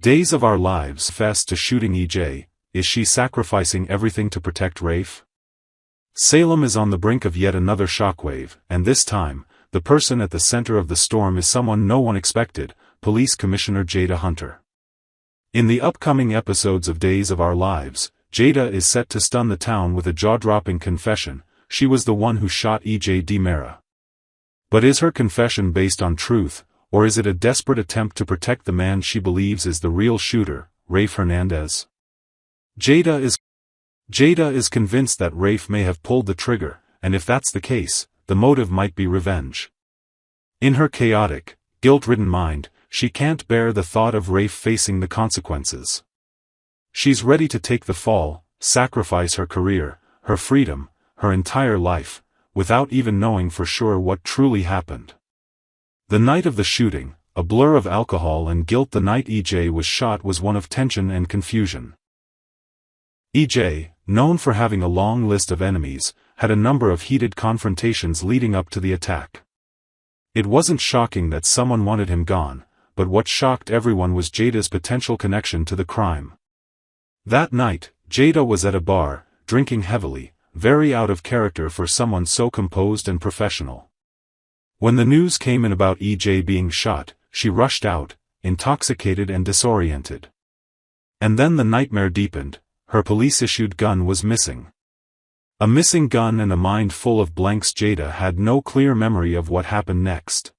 Days of Our Lives fest to shooting EJ. Is she sacrificing everything to protect Rafe? Salem is on the brink of yet another shockwave, and this time, the person at the center of the storm is someone no one expected, Police Commissioner Jada Hunter. In the upcoming episodes of Days of Our Lives, Jada is set to stun the town with a jaw-dropping confession. She was the one who shot E.J. DiMera. But is her confession based on truth, or is it a desperate attempt to protect the man she believes is the real shooter, Rafe Hernandez? Jada is convinced that Rafe may have pulled the trigger, and if that's the case, the motive might be revenge. In her chaotic, guilt-ridden mind, she can't bear the thought of Rafe facing the consequences. She's ready to take the fall, sacrifice her career, her freedom, her entire life, without even knowing for sure what truly happened. The night of the shooting, a blur of alcohol and guilt. The night EJ was shot was one of tension and confusion. EJ, known for having a long list of enemies, had a number of heated confrontations leading up to the attack. It wasn't shocking that someone wanted him gone, but what shocked everyone was Jada's potential connection to the crime. That night, Jada was at a bar, drinking heavily, very out of character for someone so composed and professional. When the news came in about EJ being shot, she rushed out, intoxicated and disoriented. And then the nightmare deepened. Her police-issued gun was missing. A missing gun and a mind full of blanks. Jada had no clear memory of what happened next.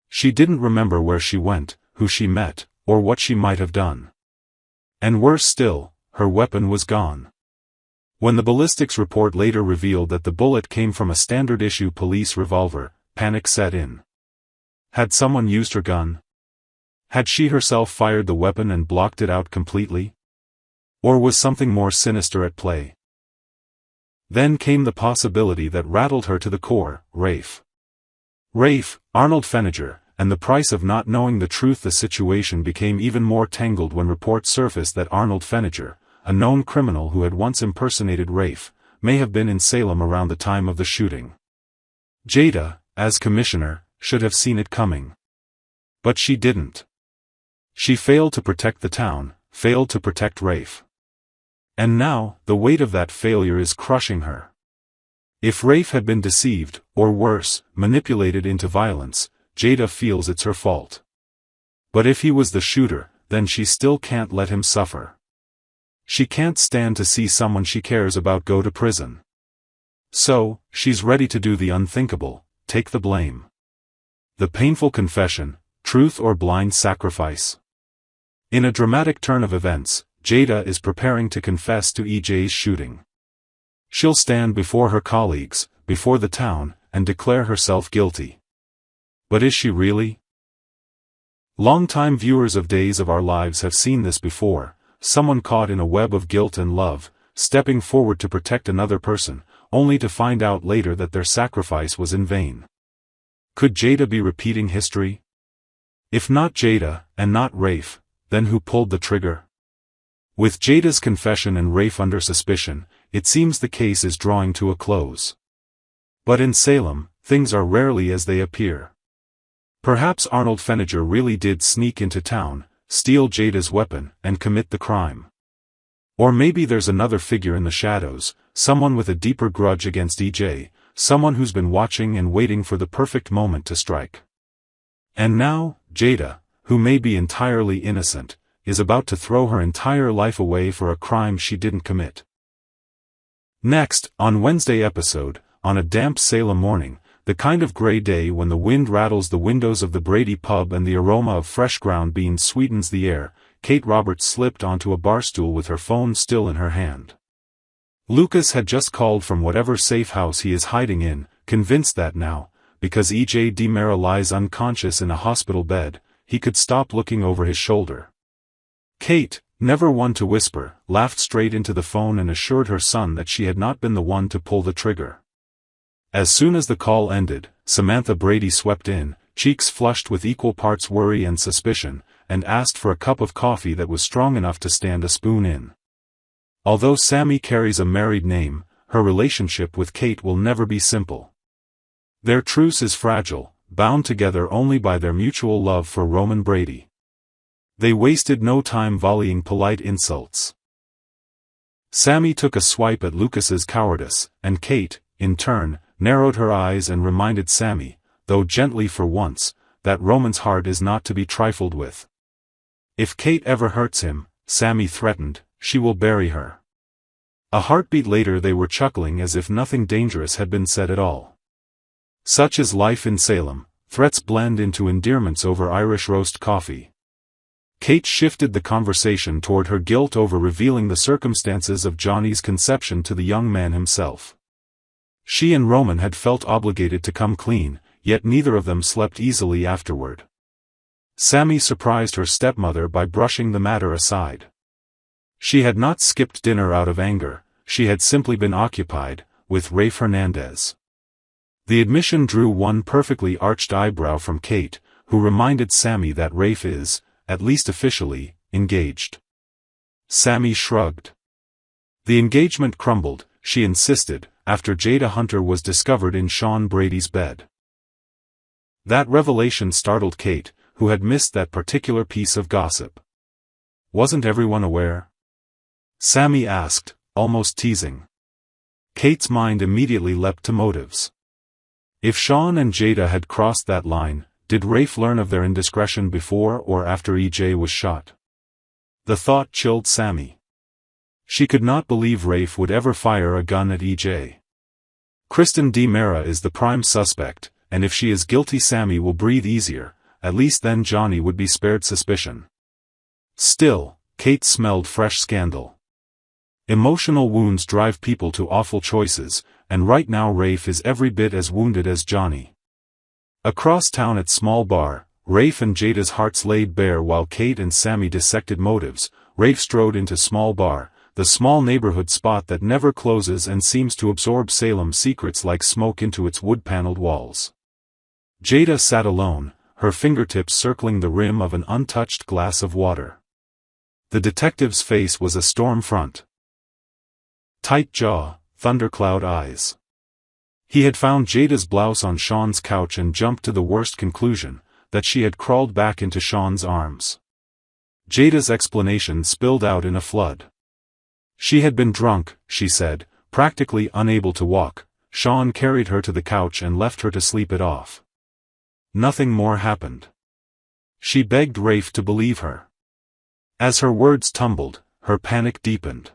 She didn't remember where she went, who she met, or what she might have done. And worse still, her weapon was gone. When the ballistics report later revealed that the bullet came from a standard-issue police revolver, panic set in. Had someone used her gun? Had she herself fired the weapon and blocked it out completely? Or was something more sinister at play? Then came the possibility that rattled her to the core, Rafe. Rafe, Arnold Feniger, and the price of not knowing the truth. The situation became even more tangled when reports surfaced that Arnold Feniger, a known criminal who had once impersonated Rafe, may have been in Salem around the time of the shooting. Jada, as commissioner, should have seen it coming. But she didn't. She failed to protect the town, failed to protect Rafe. And now, the weight of that failure is crushing her. If Rafe had been deceived, or worse, manipulated into violence, Jada feels it's her fault. But if he was the shooter, then she still can't let him suffer. She can't stand to see someone she cares about go to prison. So, she's ready to do the unthinkable, take the blame. The painful confession, truth or blind sacrifice. In a dramatic turn of events, Jada is preparing to confess to EJ's shooting. She'll stand before her colleagues, before the town, and declare herself guilty. But is she really? Longtime viewers of Days of Our Lives have seen this before, someone caught in a web of guilt and love, stepping forward to protect another person, only to find out later that their sacrifice was in vain. Could Jada be repeating history? If not Jada, and not Rafe, then who pulled the trigger? With Jada's confession and Rafe under suspicion, it seems the case is drawing to a close. But in Salem, things are rarely as they appear. Perhaps Arnold Feniger really did sneak into town, steal Jada's weapon, and commit the crime. Or maybe there's another figure in the shadows, someone with a deeper grudge against EJ, someone who's been watching and waiting for the perfect moment to strike. And now, Jada, who may be entirely innocent, is about to throw her entire life away for a crime she didn't commit. Next, on Wednesday episode, on a damp Salem morning, the kind of gray day when the wind rattles the windows of the Brady pub and the aroma of fresh ground beans sweetens the air, Kate Roberts slipped onto a barstool with her phone still in her hand. Lucas had just called from whatever safe house he is hiding in, convinced that now, because E.J. DiMera lies unconscious in a hospital bed, he could stop looking over his shoulder. Kate, never one to whisper, laughed straight into the phone and assured her son that she had not been the one to pull the trigger. As soon as the call ended, Samantha Brady swept in, cheeks flushed with equal parts worry and suspicion, and asked for a cup of coffee that was strong enough to stand a spoon in. Although Sammy carries a married name, her relationship with Kate will never be simple. Their truce is fragile, bound together only by their mutual love for Roman Brady. They wasted no time volleying polite insults. Sammy took a swipe at Lucas's cowardice, and Kate, in turn, narrowed her eyes and reminded Sammy, though gently for once, that Roman's heart is not to be trifled with. If Kate ever hurts him, Sammy threatened, she will bury her. A heartbeat later they were chuckling as if nothing dangerous had been said at all. Such is life in Salem, threats blend into endearments over Irish roast coffee. Kate shifted the conversation toward her guilt over revealing the circumstances of Johnny's conception to the young man himself. She and Roman had felt obligated to come clean, yet neither of them slept easily afterward. Sammy surprised her stepmother by brushing the matter aside. She had not skipped dinner out of anger, she had simply been occupied with Rafe Hernandez. The admission drew one perfectly arched eyebrow from Kate, who reminded Sammy that Rafe is, at least officially, engaged. Sammy shrugged. The engagement crumbled, she insisted, after Jada Hunter was discovered in Sean Brady's bed. That revelation startled Kate, who had missed that particular piece of gossip. Wasn't everyone aware? Sammy asked, almost teasing. Kate's mind immediately leapt to motives. If Sean and Jada had crossed that line, did Rafe learn of their indiscretion before or after EJ was shot? The thought chilled Sammy. She could not believe Rafe would ever fire a gun at EJ. Kristen DiMera is the prime suspect, and if she is guilty Sammy will breathe easier, at least then Johnny would be spared suspicion. Still, Kate smelled fresh scandal. Emotional wounds drive people to awful choices, and right now Rafe is every bit as wounded as Johnny. Across town at Small Bar, Rafe and Jada's hearts laid bare while Kate and Sammy dissected motives. Rafe strode into Small Bar, the small neighborhood spot that never closes and seems to absorb Salem's secrets like smoke into its wood-paneled walls. Jada sat alone, her fingertips circling the rim of an untouched glass of water. The detective's face was a storm front. Tight jaw, thundercloud eyes. He had found Jada's blouse on Sean's couch and jumped to the worst conclusion, that she had crawled back into Sean's arms. Jada's explanation spilled out in a flood. She had been drunk, she said, practically unable to walk. Sean carried her to the couch and left her to sleep it off. Nothing more happened. She begged Rafe to believe her. As her words tumbled, her panic deepened.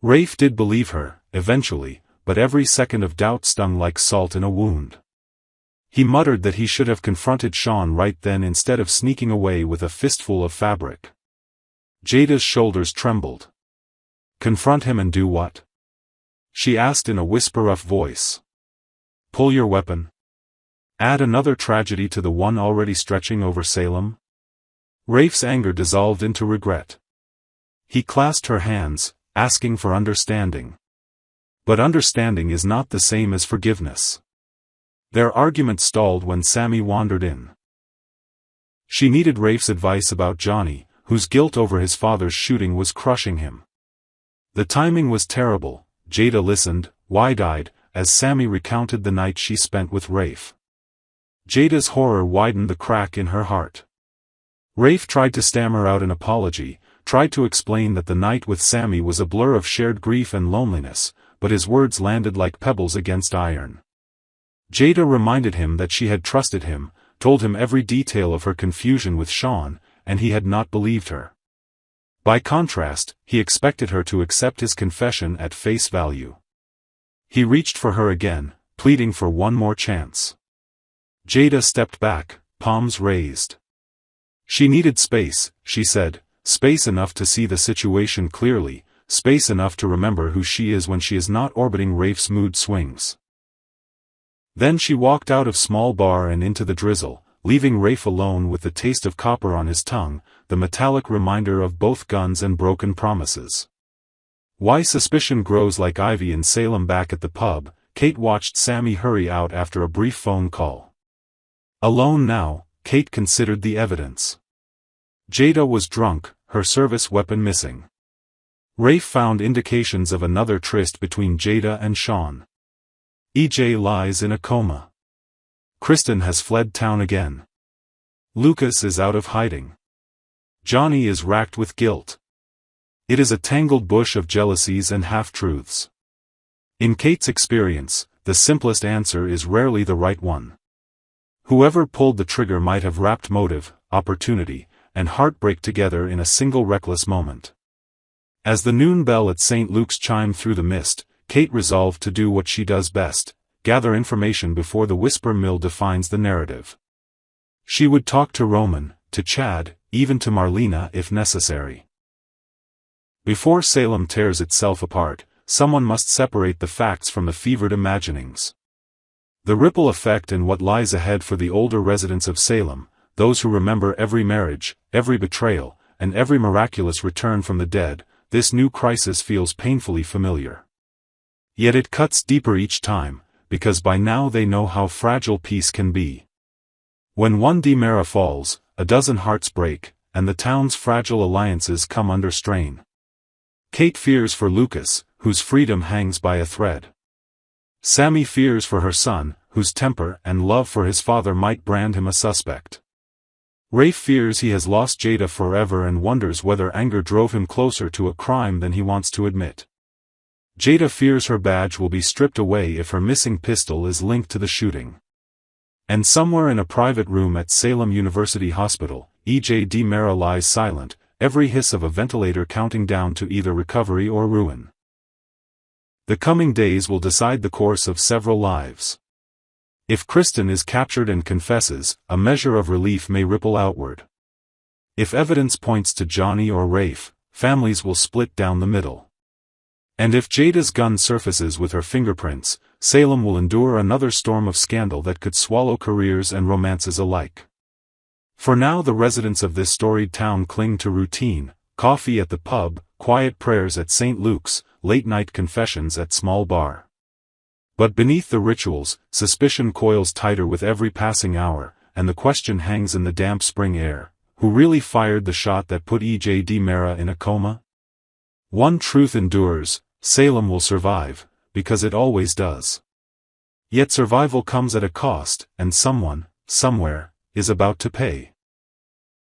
Rafe did believe her, eventually, but every second of doubt stung like salt in a wound. He muttered that he should have confronted Sean right then instead of sneaking away with a fistful of fabric. Jada's shoulders trembled. Confront him and do what? She asked in a whisper-rough voice. Pull your weapon. Add another tragedy to the one already stretching over Salem? Rafe's anger dissolved into regret. He clasped her hands, asking for understanding. But understanding is not the same as forgiveness. Their argument stalled when Sammy wandered in. She needed Rafe's advice about Johnny, whose guilt over his father's shooting was crushing him. The timing was terrible. Jada listened, wide-eyed, as Sammy recounted the night she spent with Rafe. Jada's horror widened the crack in her heart. Rafe tried to stammer out an apology, tried to explain that the night with Sammy was a blur of shared grief and loneliness, but his words landed like pebbles against iron. Jada reminded him that she had trusted him, told him every detail of her confusion with Sean, and he had not believed her. By contrast, he expected her to accept his confession at face value. He reached for her again, pleading for one more chance. Jada stepped back, palms raised. She needed space, she said, space enough to see the situation clearly, space enough to remember who she is when she is not orbiting Rafe's mood swings. Then she walked out of Small Bar and into the drizzle, leaving Rafe alone with the taste of copper on his tongue, the metallic reminder of both guns and broken promises. Why suspicion grows like ivy in Salem. Back at the pub, Kate watched Sammy hurry out after a brief phone call. Alone now, Kate considered the evidence. Jada was drunk, her service weapon missing. Rafe found indications of another tryst between Jada and Sean. EJ lies in a coma. Kristen has fled town again. Lucas is out of hiding. Johnny is racked with guilt. It is a tangled bush of jealousies and half-truths. In Kate's experience, the simplest answer is rarely the right one. Whoever pulled the trigger might have wrapped motive, opportunity, and heartbreak together in a single reckless moment. As the noon bell at St. Luke's chimed through the mist, Kate resolved to do what she does best: gather information before the whisper mill defines the narrative. She would talk to Roman, to Chad, even to Marlena if necessary. Before Salem tears itself apart, someone must separate the facts from the fevered imaginings. The ripple effect and what lies ahead for the older residents of Salem, those who remember every marriage, every betrayal, and every miraculous return from the dead, this new crisis feels painfully familiar. Yet it cuts deeper each time, because by now they know how fragile peace can be. When one DiMera falls, a dozen hearts break, and the town's fragile alliances come under strain. Kate fears for Lucas, whose freedom hangs by a thread. Sammy fears for her son, whose temper and love for his father might brand him a suspect. Rafe fears he has lost Jada forever and wonders whether anger drove him closer to a crime than he wants to admit. Jada fears her badge will be stripped away if her missing pistol is linked to the shooting. And somewhere in a private room at Salem University Hospital, E.J. DiMera lies silent, every hiss of a ventilator counting down to either recovery or ruin. The coming days will decide the course of several lives. If Kristen is captured and confesses, a measure of relief may ripple outward. If evidence points to Johnny or Rafe, families will split down the middle. And if Jada's gun surfaces with her fingerprints, Salem will endure another storm of scandal that could swallow careers and romances alike. For now the residents of this storied town cling to routine: coffee at the pub, quiet prayers at St. Luke's, late-night confessions at small bar. But beneath the rituals, suspicion coils tighter with every passing hour, and the question hangs in the damp spring air: who really fired the shot that put E.J. DiMera in a coma? One truth endures: Salem will survive, because it always does. Yet survival comes at a cost, and someone, somewhere, is about to pay.